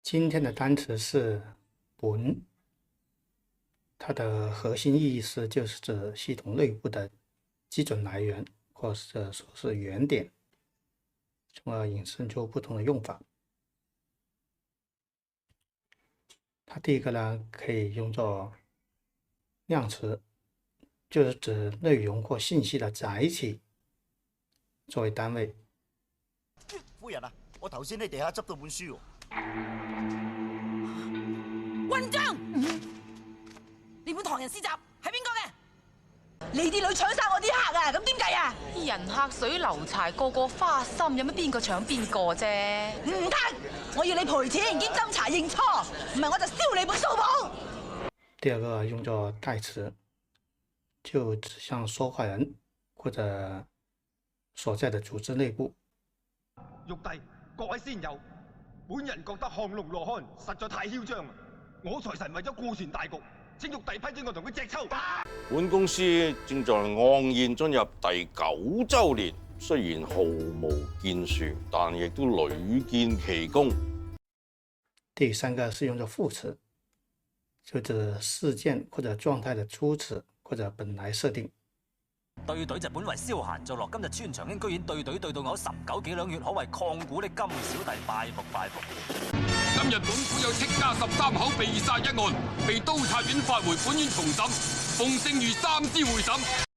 今天的单词是“本”，它的核心意义就是指系统内部的基准来源，或者说是原点，从而引申出不同的用法。它第一个呢，可以用作量词，就是指内容或信息的载體作為單位。夫人啊，我頭先喺地下執到本書喎。混帳！呢本唐人詩集係邊個嘅？你啲女搶晒我啲客啊！咁點計啊？人客水流柴，個個花心，有乜邊個搶邊個啫？唔得，我要你賠錢兼斟茶認錯，唔係我就燒你本數簿。第二個用作代詞，就指向說話人或者所在的組織內部。玉帝，各位仙友，本人覺得亢龍羅漢實在太囂張，我財神為咗顧全大局，請玉帝批准我同佢隻抽。本公司正在昂然進入第9週年，雖然毫無建樹，但亦都屢見奇功。第三個是用作副詞，就指事件或者狀態的初始或者本來設定。對隊就本為消閒做樂，今日穿長興居然對隊對到我19幾兩月，可謂曠古的金小弟，拜服拜服。今日本府有戚家13口被殺一案，被督察院發回本院重審，奉聖諭3司會審。